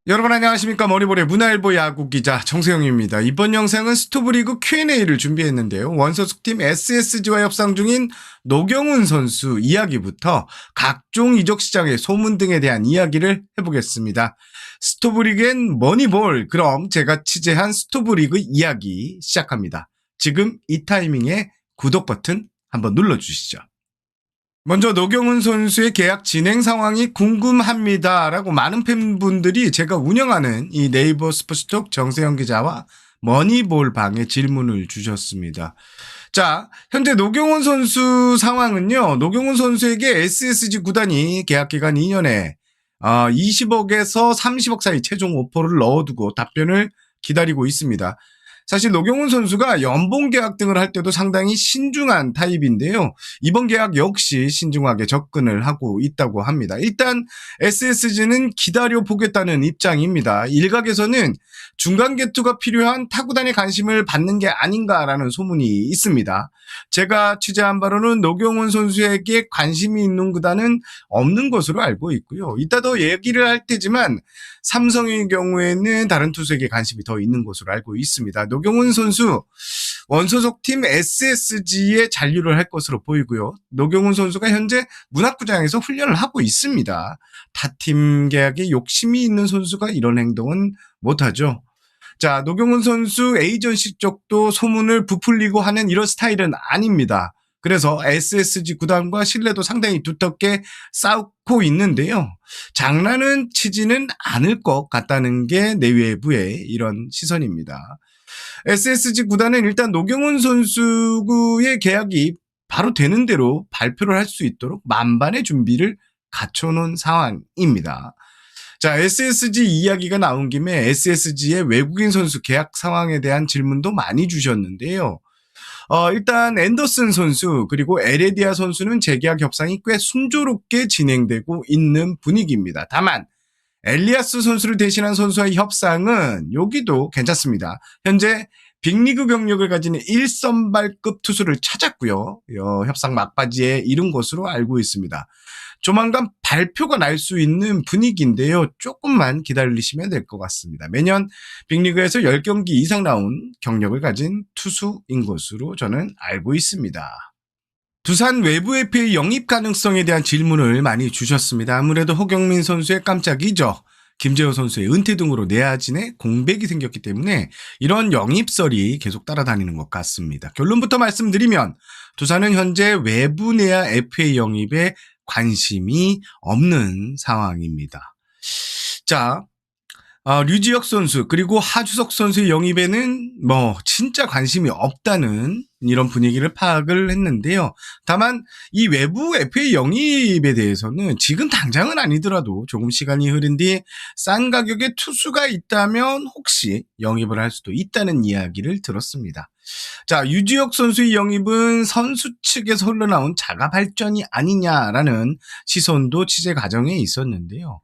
여러분 안녕하십니까. 머니볼의 문화일보 야구 기자 정세영입니다. 이번 영상은 스토브리그 Q&A를 준비했는데요. 원소속팀 SSG와 협상 중인 노경훈 선수 이야기부터 각종 이적 시장의 소문 등에 대한 이야기를 해보겠습니다. 스토브리그엔 머니볼, 그럼 제가 취재한 스토브리그 이야기 시작합니다. 지금 이 타이밍에 구독 버튼 한번 눌러주시죠. 먼저 노경훈 선수의 계약 진행 상황이 궁금합니다라고 많은 팬분들이 제가 운영하는 이 네이버 스포츠톡 정세영 기자와 머니볼 방에 질문을 주셨습니다. 자, 현재 노경훈 선수 상황은요. 노경훈 선수에게 SSG 구단이 계약 기간 2년에 20억에서 30억 사이 최종 오퍼를 넣어두고 답변을 기다리고 있습니다. 사실 노경훈 선수가 연봉 계약 등을 할 때도 상당히 신중한 타입인데요. 이번 계약 역시 신중하게 접근을 하고 있다고 합니다. 일단 SSG는 기다려보겠다는 입장입니다. 일각에서는 중간 개투가 필요한 타구단의 관심을 받는 게 아닌가라는 소문이 있습니다. 제가 취재한 바로는 노경훈 선수에게 관심이 있는 구단은 없는 것으로 알고 있고요. 이따 더 얘기를 할 테지만 삼성의 경우에는 다른 투수에게 관심이 더 있는 것으로 알고 있습니다. 노경훈 선수 원소속팀 SSG에 잔류를 할 것으로 보이고요. 노경훈 선수가 현재 문학구장에서 훈련을 하고 있습니다. 타팀 계약에 욕심이 있는 선수가 이런 행동은 못하죠. 자, 노경훈 선수 에이전시 쪽도 소문을 부풀리고 하는 이런 스타일은 아닙니다. 그래서 SSG 구단과 신뢰도 상당히 두텁게 쌓고 있는데요. 장난은 치지는 않을 것 같다는 게 내외부의 이런 시선입니다. SSG 구단은 일단 노경훈 선수의 계약이 바로 되는 대로 발표를 할 수 있도록 만반의 준비를 갖춰놓은 상황입니다. 자, SSG 이야기가 나온 김에 SSG의 외국인 선수 계약 상황에 대한 질문도 많이 주셨는데요. 일단 앤더슨 선수 그리고 에레디아 선수는 재계약 협상이 꽤 순조롭게 진행되고 있는 분위기입니다. 다만 엘리아스 선수를 대신한 선수와의 협상은 여기도 괜찮습니다. 현재 빅리그 경력을 가진 1선발급 투수를 찾았고요. 협상 막바지에 이른 것으로 알고 있습니다. 조만간 발표가 날 수 있는 분위기인데요. 조금만 기다리시면 될 것 같습니다. 매년 빅리그에서 10경기 이상 나온 경력을 가진 투수인 것으로 저는 알고 있습니다. 두산 외부 FA 영입 가능성에 대한 질문을 많이 주셨습니다. 아무래도 허경민 선수의 깜짝 이적, 김재호 선수의 은퇴 등으로 내야진에 공백이 생겼기 때문에 이런 영입설이 계속 따라다니는 것 같습니다. 결론부터 말씀드리면 두산은 현재 외부 내야 FA 영입에 관심이 없는 상황입니다. 자, 류지혁 선수 그리고 하주석 선수의 영입에는 진짜 관심이 없다는 이런 분위기를 파악을 했는데요. 다만 이 외부 FA 영입에 대해서는 지금 당장은 아니더라도 조금 시간이 흐른 뒤 싼 가격의 투수가 있다면 혹시 영입을 할 수도 있다는 이야기를 들었습니다. 자, 유지혁 선수의 영입은 선수 측에서 흘러나온 자가 발전이 아니냐라는 시선도 취재 과정에 있었는데요.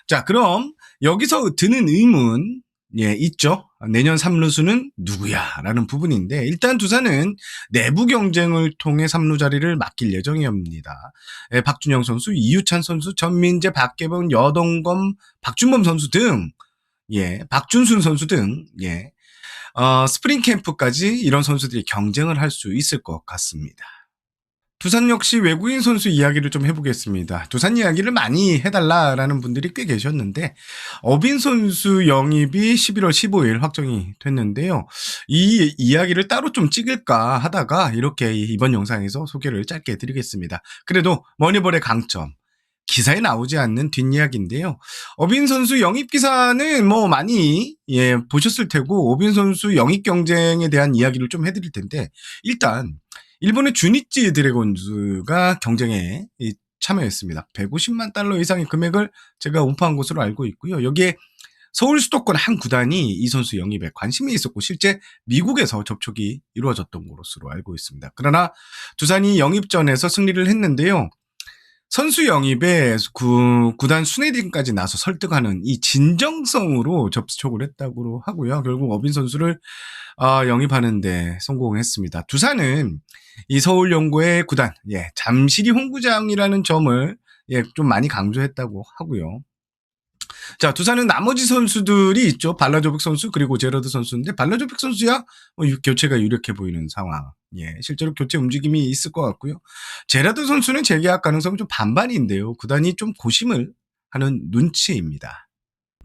자, 그럼 여기서 드는 의문, 있죠. 내년 3루수는 누구야? 라는 부분인데, 일단 두산은 내부 경쟁을 통해 3루 자리를 맡길 예정입니다. 박준영 선수, 이유찬 선수, 전민재, 박계범, 여동검, 박준범 선수 등, 박준순 선수 등, 스프링 캠프까지 이런 선수들이 경쟁을 할 수 있을 것 같습니다. 두산 역시 외국인 선수 이야기를 좀 해보겠습니다. 두산 이야기를 많이 해달라라는 분들이 꽤 계셨는데 어빈 선수 영입이 11월 15일 확정이 됐는데요. 이 이야기를 따로 좀 찍을까 하다가 이렇게 이번 영상에서 소개를 짧게 해드리겠습니다. 그래도 머니볼의 강점, 기사에 나오지 않는 뒷이야기인데요. 어빈 선수 영입 기사는 많이 보셨을 테고 오빈 선수 영입 경쟁에 대한 이야기를 좀 해드릴 텐데 일단 일본의 주니치 드래곤즈가 경쟁에 참여했습니다. 150만 달러 이상의 금액을 제가 오퍼한 것으로 알고 있고요. 여기에 서울 수도권 한 구단이 이 선수 영입에 관심이 있었고 실제 미국에서 접촉이 이루어졌던 것으로 알고 있습니다. 그러나 두산이 영입전에서 승리를 했는데요. 선수 영입에 구단 순회딩까지 나서 설득하는 이 진정성으로 접촉을 했다고 하고요. 결국 어빈 선수를 영입하는데 성공했습니다. 두산은 이 서울연고의 구단, 잠실이 홈구장이라는 점을 좀 많이 강조했다고 하고요. 자, 두산은 나머지 선수들이 있죠. 발라조빅 선수 그리고 제러드 선수인데 발라조빅 선수야 교체가 유력해 보이는 상황. 예, 실제로 교체 움직임이 있을 것 같고요. 제러드 선수는 재계약 가능성은 좀 반반인데요. 구단이 좀 고심을 하는 눈치입니다.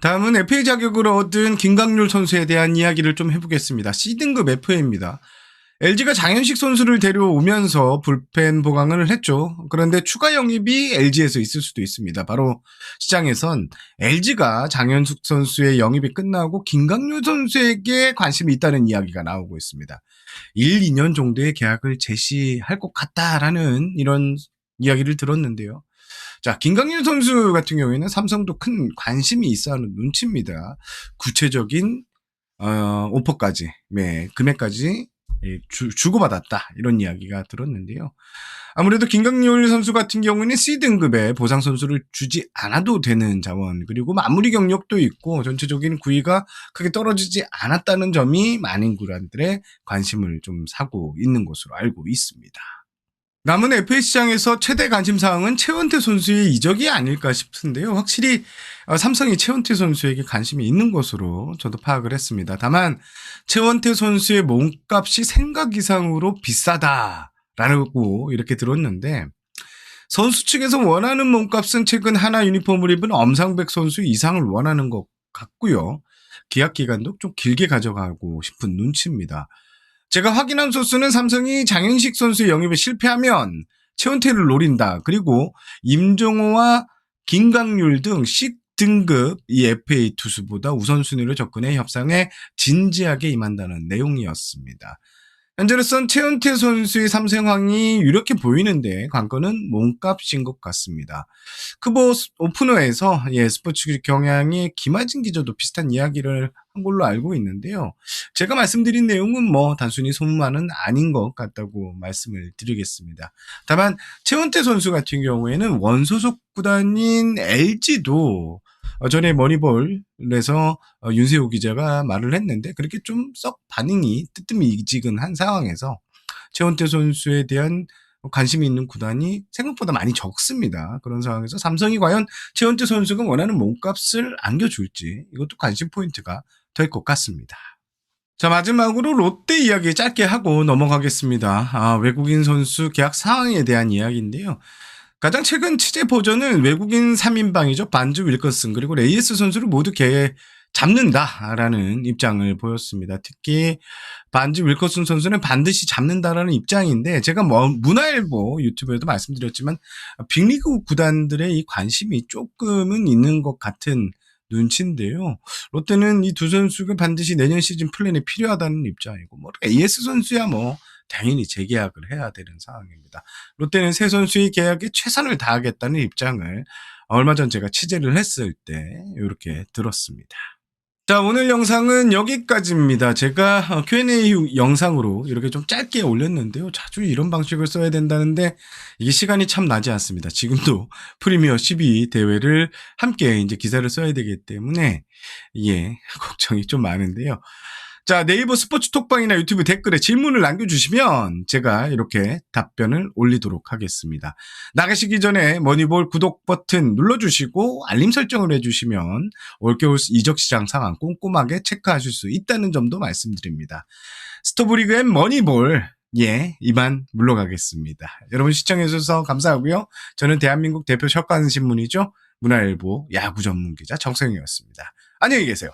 다음은 FA 자격을 얻은 김강률 선수에 대한 이야기를 좀 해보겠습니다. C등급 FA입니다. LG가 장현식 선수를 데려오면서 불펜 보강을 했죠. 그런데 추가 영입이 LG에서 있을 수도 있습니다. 바로 시장에선 LG가 장현숙 선수의 영입이 끝나고 김강률 선수에게 관심이 있다는 이야기가 나오고 있습니다. 1, 2년 정도의 계약을 제시할 것 같다라는 이런 이야기를 들었는데요. 자, 김강률 선수 같은 경우에는 삼성도 큰 관심이 있어 하는 눈치입니다. 구체적인 오퍼까지, 네, 금액까지 주고받았다 이런 이야기가 들었는데요. 아무래도 김강률 선수 같은 경우는 C등급의 보상 선수를 주지 않아도 되는 자원 그리고 마무리 경력도 있고 전체적인 구위가 크게 떨어지지 않았다는 점이 많은 구단들의 관심을 좀 사고 있는 것으로 알고 있습니다. 남은 FA 시장에서 최대 관심사항은 최원태 선수의 이적이 아닐까 싶은데요. 확실히 삼성이 최원태 선수에게 관심이 있는 것으로 저도 파악을 했습니다. 다만 최원태 선수의 몸값이 생각 이상으로 비싸다라고 이렇게 들었는데 선수 측에서 원하는 몸값은 최근 하나 유니폼을 입은 엄상백 선수 이상을 원하는 것 같고요. 계약 기간도 좀 길게 가져가고 싶은 눈치입니다. 제가 확인한 소스는 삼성이 장현식 선수의 영입에 실패하면 최원태를 노린다. 그리고 임종호와 김강률 등 C등급 이 FA 투수보다 우선순위로 접근해 협상에 진지하게 임한다는 내용이었습니다. 현재로선 최원태 선수의 삼성황이 유력해 보이는데 관건은 몸값인 것 같습니다. 크보 오프너에서 스포츠 경향의 김하진 기자도 비슷한 이야기를 한 걸로 알고 있는데요. 제가 말씀드린 내용은 단순히 소문만은 아닌 것 같다고 말씀을 드리겠습니다. 다만 최원태 선수 같은 경우에는 원소속 구단인 LG도 전에 머니볼에서 윤세호 기자가 말을 했는데 그렇게 좀 썩 반응이 뜨뜻미지근한 상황에서 최원태 선수에 대한 관심이 있는 구단이 생각보다 많이 적습니다. 그런 상황에서 삼성이 과연 최원태 선수가 원하는 몸값을 안겨줄지 이것도 관심 포인트가 될 것 같습니다. 자, 마지막으로 롯데 이야기 짧게 하고 넘어가겠습니다. 외국인 선수 계약 상황에 대한 이야기인데요. 가장 최근 취재 버전은 외국인 3인방이죠. 반주 윌커슨 그리고 레이에스 선수를 모두 잡는다라는 입장을 보였습니다. 특히 반주 윌커슨 선수는 반드시 잡는다라는 입장인데 제가 문화일보 유튜브에도 말씀드렸지만 빅리그 구단들의 이 관심이 조금은 있는 것 같은 눈치인데요. 롯데는 이 두 선수가 반드시 내년 시즌 플랜에 필요하다는 입장이고 AS 선수야 당연히 재계약을 해야 되는 상황입니다. 롯데는 새 선수의 계약에 최선을 다하겠다는 입장을 얼마 전 제가 취재를 했을 때 이렇게 들었습니다. 자, 오늘 영상은 여기까지입니다. 제가 Q&A 영상으로 이렇게 좀 짧게 올렸는데요. 자주 이런 방식을 써야 된다는데 이게 시간이 참 나지 않습니다. 지금도 프리미어 12 대회를 함께 이제 기사를 써야 되기 때문에 걱정이 좀 많은데요. 자, 네이버 스포츠 톡방이나 유튜브 댓글에 질문을 남겨주시면 제가 이렇게 답변을 올리도록 하겠습니다. 나가시기 전에 머니볼 구독 버튼 눌러주시고 알림 설정을 해주시면 올겨울 이적시장 상황 꼼꼼하게 체크하실 수 있다는 점도 말씀드립니다. 스토브리그의 머니볼 이만 물러가겠습니다. 여러분 시청해주셔서 감사하고요. 저는 대한민국 대표 셔간신문이죠. 문화일보 야구 전문기자 정성이었습니다. 안녕히 계세요.